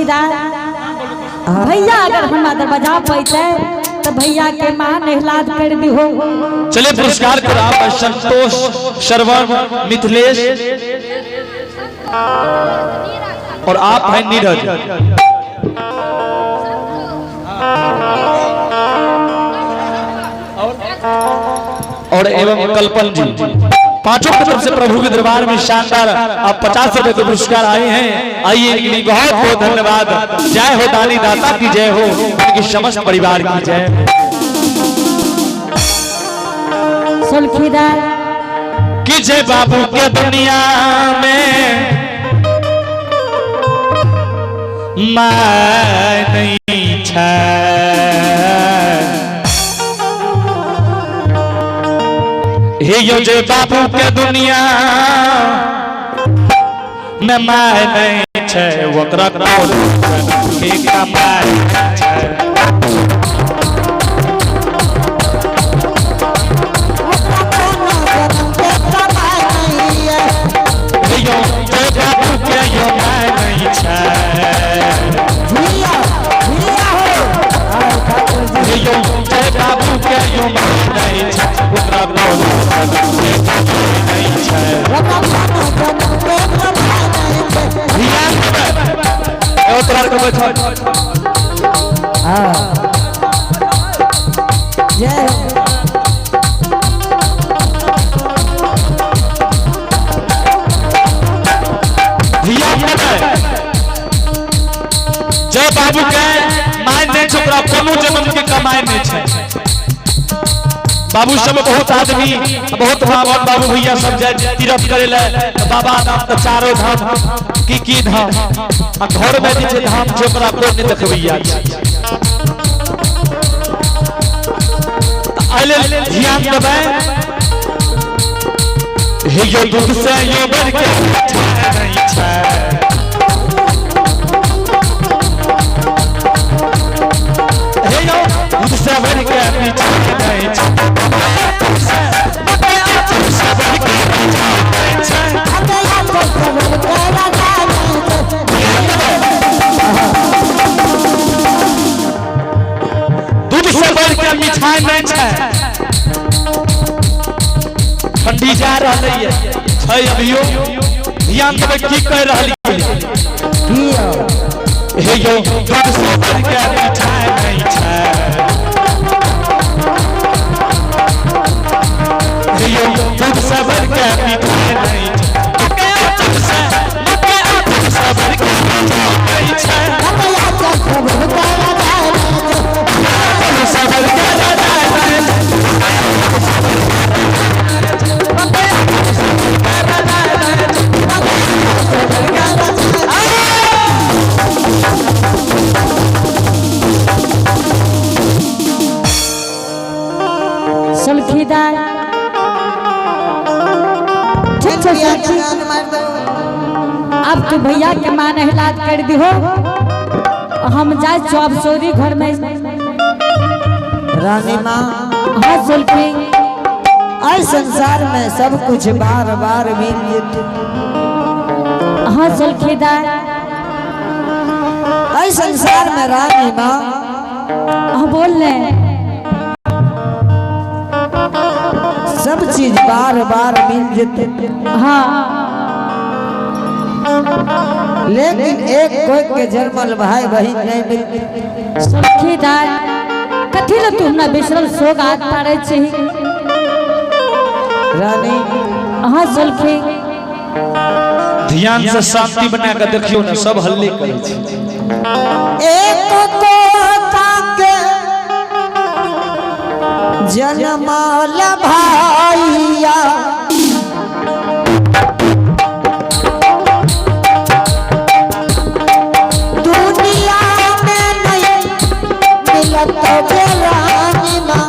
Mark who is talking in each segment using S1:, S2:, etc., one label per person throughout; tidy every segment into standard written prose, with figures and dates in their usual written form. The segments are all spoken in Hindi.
S1: सुलखीदार भैया अगर हमारा दरवाजा पैते तो भैया के मां नहलाद कर दी हो।
S2: चलिए पुरस्कार कर आप संतोष, श्रवण, मिथिलेश और आप हैं नीरज। और एवं कल्पन जी, पांचों की तरफ से प्रभु के दरबार में शानदार आप 50 रुपए के पुरस्कार आए हैं। आइए इनके लिए बहुत बहुत धन्यवाद। जय हो दानी दाता की जय हो, उनके समस्त परिवार की जय।
S1: सुलखीदार
S2: कि जय बाबू के दुनिया में मैं नहीं छे, हे यो जय बाबू के दुनिया में मैं नहीं छे, वकरा के कमाई छे। जय बाबू के माय नहीं छोकरा कोनो जन्म के कमाई नहीं छे। बाबू सब बहुत आदमी बहुत भावन बाबू भैया सब जाय तीर्थ करे ले, बाबा धाम तो चारों धाम की धाम आ घर में जे धाम छोकरा को नहीं देखबैया आइले ध्यान देबै। हे यो दूध से यो बढ़ के नहीं छे, हे यो दूध से बढ़ के पीछे नहीं छे, दूध से बढ़ के मिठाई नहीं छे। ठंडी जा रही है अभियो ध्यान देवे की कह रही हे यो दूध से बढ़ के मिठाई नहीं छे, हे यो दूध से बढ़ के मिठाई नहीं
S1: सुलखीदार अब तू भैया के मां नहलाद कर दी हो। हम जाए चौब सोरी घर में
S3: रानी माँ।
S1: हाँ सुलखी
S3: आज संसार में सब कुछ बार बार मिल जेते।
S1: हाँ सुलखीदार
S3: आज संसार में रानी माँ।
S1: हाँ बोल रहे
S3: सब चीज बार बार मिल जेते।
S1: हाँ
S3: लेकिन एक कोई के जन्मल भाई बहन नहीं मिलते।
S1: सुलखीदार कथी ल तू हमरा बिसरल सोग आत पारे छी
S3: रानी।
S1: हाँ सुलखी
S2: ध्यान से शांति बना के देखियो ना, सब हल्ले करे छे।
S3: एक तोता के जन्मल भाईया दुनिया में नहीं मिलत रानी माँ।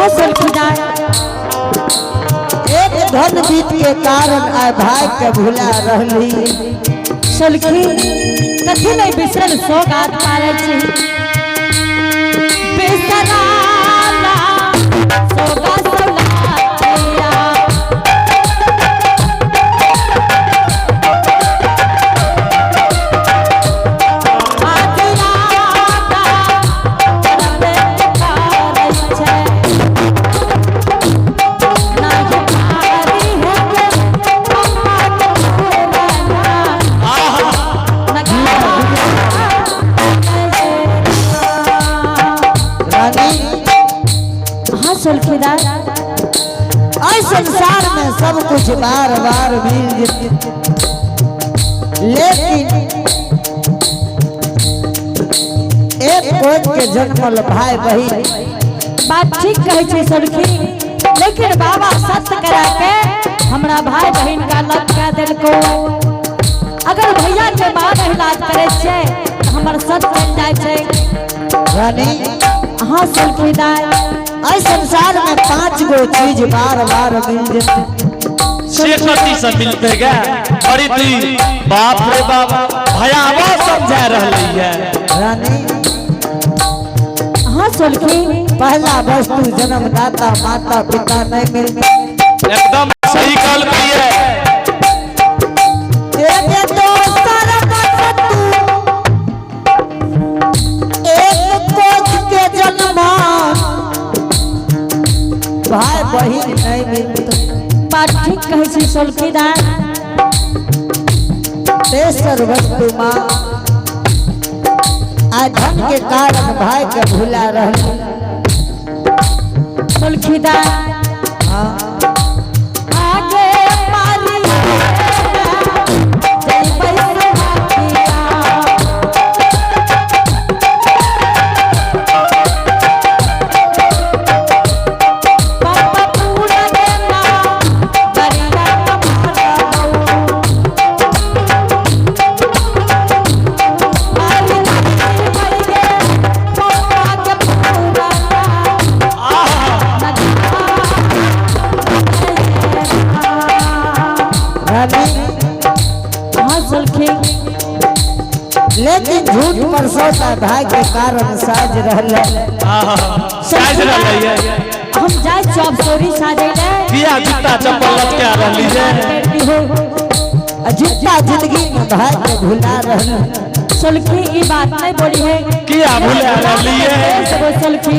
S1: हाँ सुल्खीदार
S3: एक धन बीत के कारण आय भाई के भुला रहली।
S1: सुल्खी कथी नहीं बिसरल सौगात पारे छी बिसराला सौगात सौलातिया सुल्खीदार
S3: इस संसार में सब कुछ बार बार मिल जाते, लेकिन एक कोई के जन्मल भाई बहन
S1: बात ठीक कहे छे सुल्खी, लेकिन बाबा सत्य करा के हमरा भाई बहन का लग के दिल को अगर भैया के बाद इलाज करे छे तो हमर सत्य चल जाए छे।
S3: रानी
S1: हाँ सुल्खीदार
S3: इस संसार में 5 गो चीज बार बार मिल जाते,
S2: शेखती से मिलते गए अरे दी बाप रे बाप भयावह समझा रही है।
S3: रानी
S1: हाँ सुल्खी
S3: पहला वस्तु जन्मदाता माता पिता नहीं मिलते,
S2: एकदम सही कल की है।
S3: एक दोस्तर एक कोच के जन्म भाई बहन नहीं मिलते।
S1: बात ठीक कहे छे सुल्खीदार
S3: तेसर वस्तु माँ आज धन के कारण भाई के भुला रही।
S1: सुल्खीदार आगे मारी जय पैसा पापा पूरा देना बरिया हाँ सुल्खी
S3: लेकिन झूठ पर सोता भाई के कारण साज रहले।
S2: साज रही है
S1: हम जाए चौप चोरी साजे ले
S2: किया जूता चप्पल लटका रही है।
S3: जूता जिंदगी में भाई के भुला रहले।
S1: सुल्खी ई बात नहीं बोली है
S2: किया भुला रही है।
S1: सुल्खी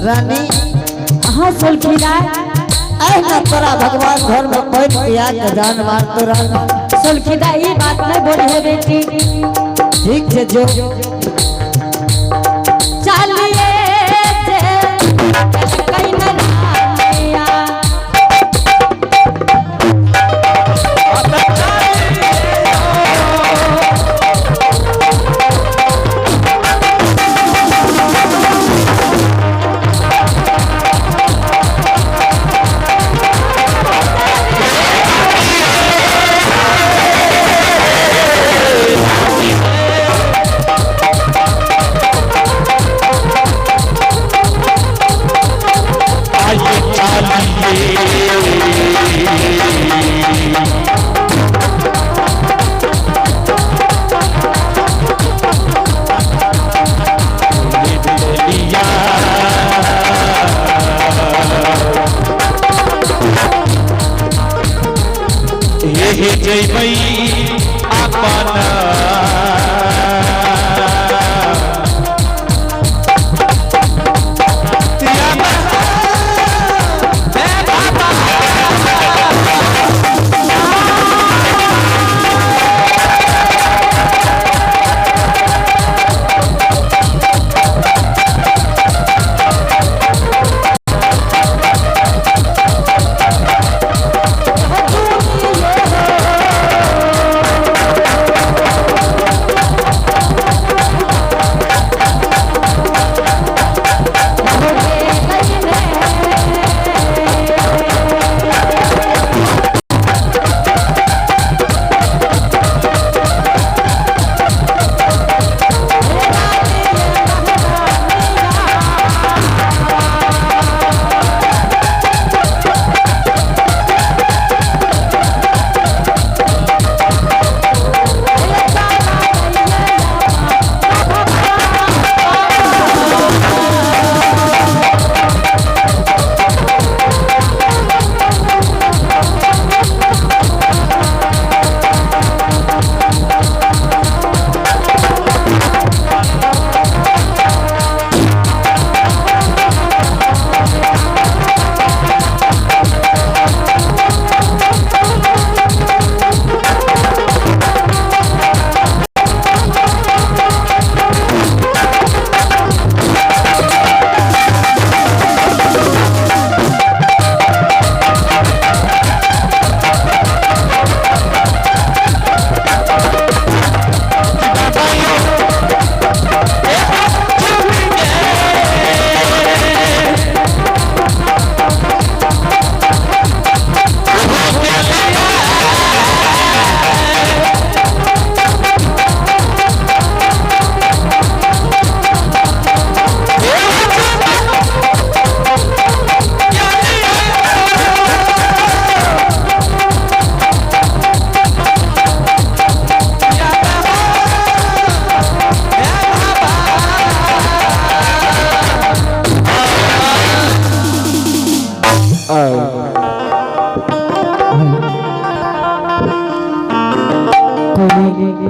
S3: रानी
S1: हाँ सुल्खीदार
S3: ऐना तोरा भगवान घर में बैठ के आके जान मार तो रहना।
S1: सुल्खीदार ई बात नहीं बोली है बेटी।
S3: ठीक है जो
S1: चलिए कहीं न लाया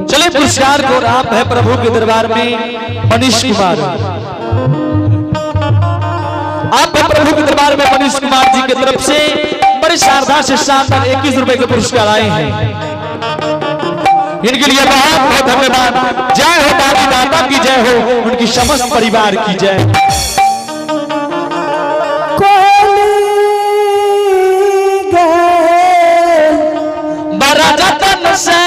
S2: चलिए पुरस्कार को आप है प्रभु के दरबार में मनीष कुमार। आप है प्रभु के दरबार में मनीष कुमार जी की तरफ से बड़े शारदा से शानदार 21 रुपए के पुरस्कार आए हैं। इनके लिए बहुत बहुत धन्यवाद। जय हो दानी दाता की जय हो, उनकी समस्त परिवार की जय। बड़ा जतन से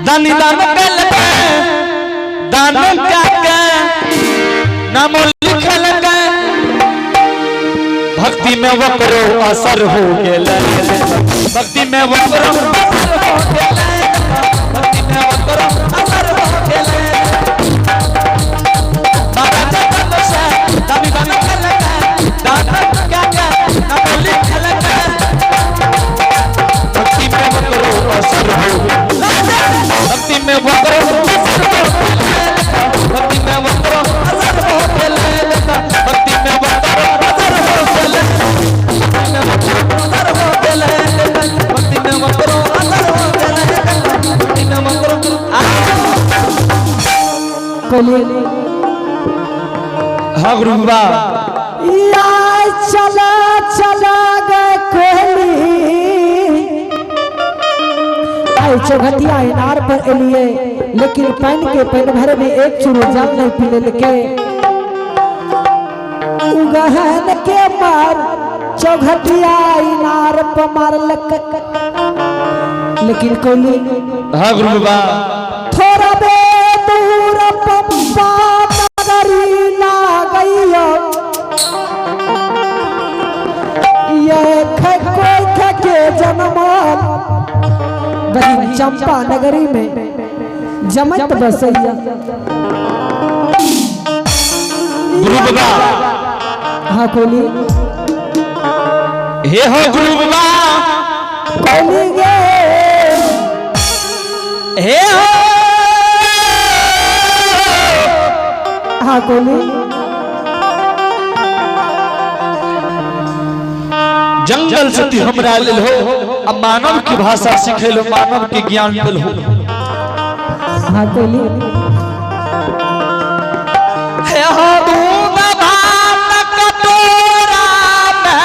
S2: दानी दान कल दान क्या नाम लिखल भक्ति में वो करो असर हो गेल, भक्ति में वो करो असर हो गेल, भक्ति में वो करो असर हो गेल। बड़ा जतन से दानी दान कल दान क्या नाम लिखल भक्ति में वो करो असर हो गेल, भक्ति में वो करो असर हो गेल, भक्ति में वो करो असर हो गेल, भक्ति में वो करो असर हो गेल, असर हो गेल, भक्ति में वो करो असर हो गेल, भक्ति में वो करो
S1: कोली।
S2: हाँ गुरु बाबा
S1: चला चला गए कोली चौघटिया इनार पर एलिए, लेकिन पैन के पैन भर में एक चुरू जल नहीं पीने के उगहन के मार चौघटिया इनार पर मारलक। लेकिन कोली
S2: हाँ गुरु बाबा
S1: थोड़ा बे दूर पंपा नगरी ना गई ये कोई के जन्माल बड़ी चंपा नगरी में जमत बसैया।
S2: गुरु बाबा
S1: हाँ कोली।
S2: हे हो गुरु बाबा
S1: कोली गे
S2: हे हो
S1: हाँ कोली।
S2: जंगल से तू हमरा लेल हो, अब मानव की भाषा सीखे लो, मानव के ज्ञान दिल हो।
S1: हाँ कोली।
S2: हे हो दूध भात कटोरा में,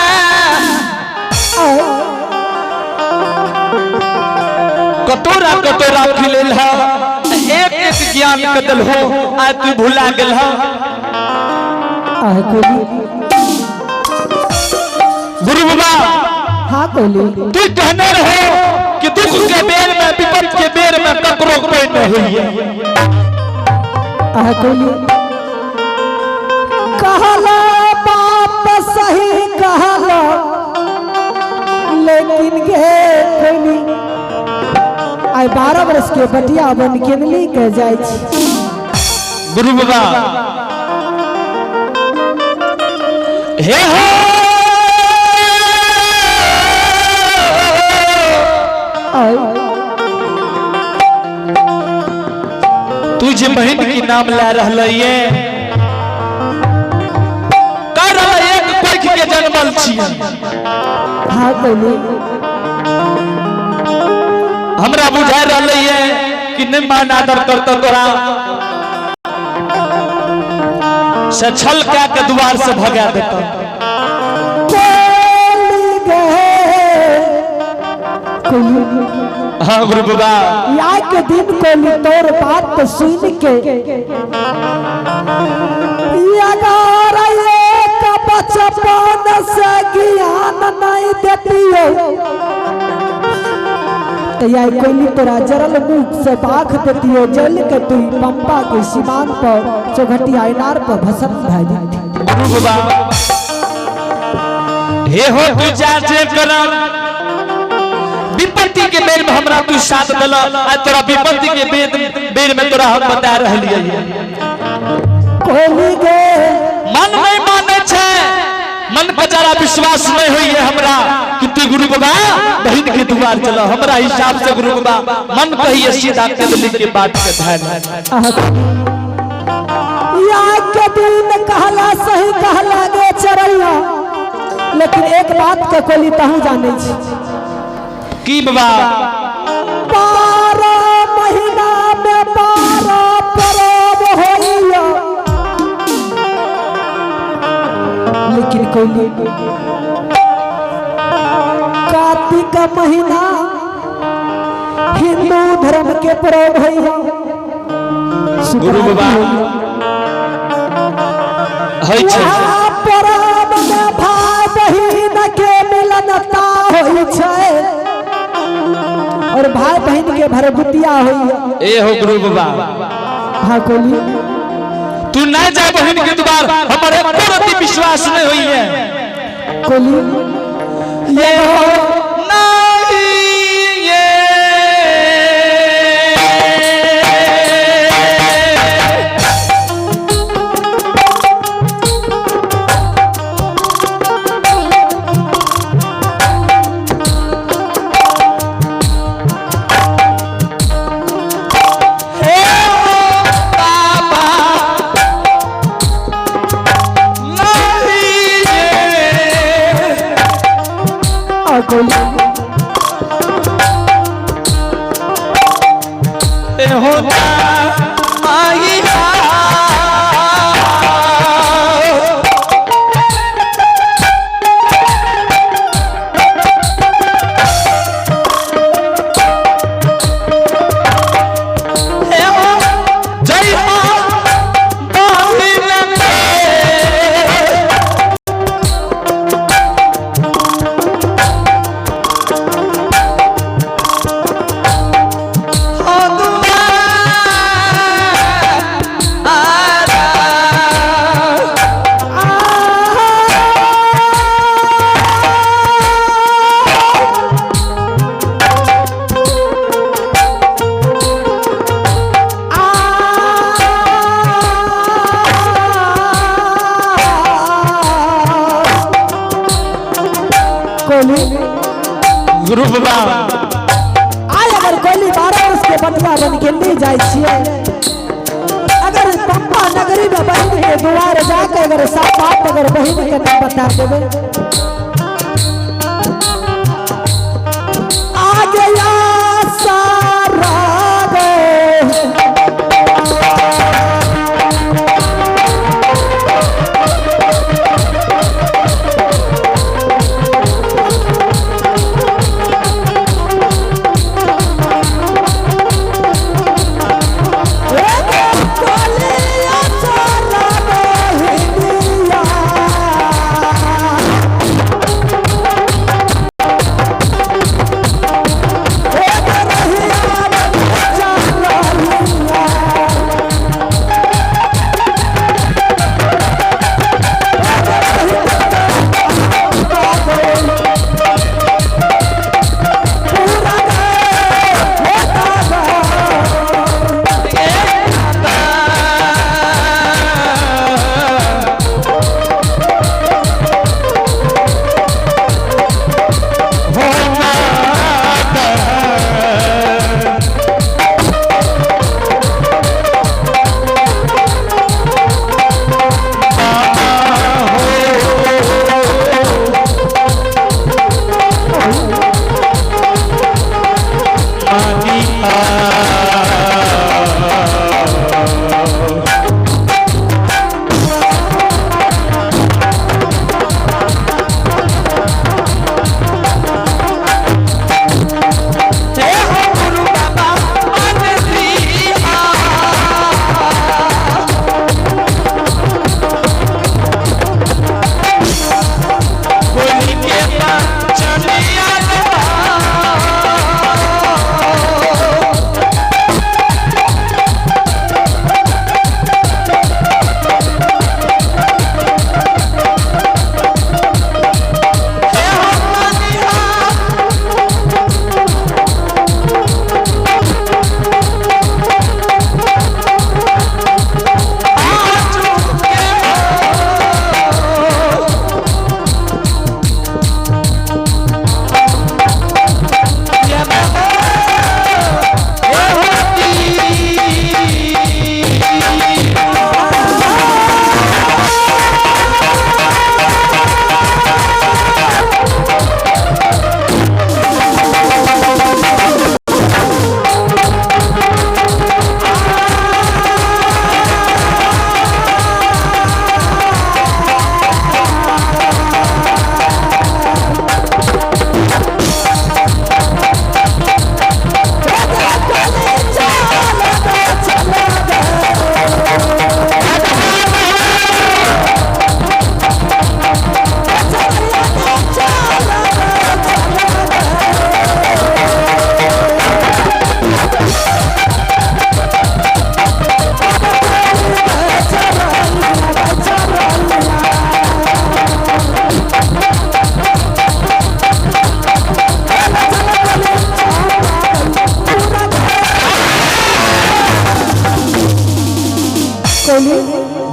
S2: कटोरा कटोरा खिलेल है, एक एक ज्ञान कदल हो, आज तू भुला गेल है।
S1: कोली।
S2: गुरु बाबा
S1: हाँ कोली।
S2: तू कहने रहो कि दुख के बेर में विपद के बेर में ककरो कोई नहीं हुई है।
S1: कोली कहला बाप सही कहला, लेकिन गे कोली आई 12 वर्ष के बटिया बन के मिली के जाय छी।
S2: गुरु बाबा हे हो तुझे बहन की नाम ला रहा ये कर एक कोख के जन्मल छियै।
S1: हाँ कोली।
S2: हमरा बुझा रहा है कि नहीं मान आदर करता तोरा से छल के द्वार से भगा देता। हाँ गुरु बाबा
S1: या के दिन कोली तोर बात सुन के अगर एक बचपन से ज्ञान नहीं देतियो तो या कोली तोरा जरल मुख से बाख देतियो, जल के तू पंपा के सीमान पर चौघटिया इनार पर भस्म भाई जाती।
S2: गुरु बाबा हे हो तू जाजे करम विपत्ति के बेर में हमरा तू साथ दला, आज तोरा विपत्ति के बेर में तोरा हम बता रहलिए।
S1: कोली गे
S2: मन नहीं माने छे, मन पर जरा विश्वास नहीं हुई है हमरा कि तू गुरु बाबा बहन के द्वार चलो। हमरा हिसाब से गुरु बाबा मन कहिए सीधा के दिल के बात के ध्यान
S1: या के दिन कहला सही कहला गे चरैया, लेकिन एक
S4: के कोली तहु जाने छी
S2: की बाबा
S4: 12 महीना में 12 परब होइया लेकिन कोली कार्तिक महीना हिंदू धर्म के परब होइया
S2: गुरु बाबा है छै
S4: परब में भाई बहिन के मिलनता होई छै और भाई बहन के भरभुतिया होइया
S2: ए हो गुरु बाबा
S4: हाँ कोली
S2: तू न जा बहन के द्वार हमारे प्रति विश्वास नहीं हुई है
S4: कोली
S2: ये हो नहीं ये होता आई गुरु बाबा
S4: आज अगर कोली 12 वर्ष के बटुआ बन के ले जाए छिए अगर पप्पा नगरी में बहन के द्वार जाके अगर साफ बात अगर बहन के नाम बता देवे आ गया सारा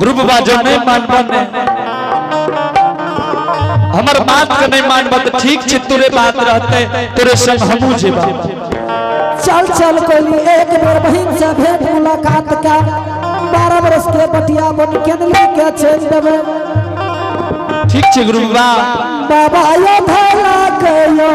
S2: ध्रुव बाजो नहीं मानबन हमर बात के नहीं मानबत ठीक छे तोरे बात रहते तोरे संग हमू जेबा
S4: चल चल कोली एक बेर बहिन से भेंट मुलाकात का 12 बरस के बटिया बन के लेके चल देबे
S2: ठीक छे गुरुबा
S4: बाबा यो भला कयो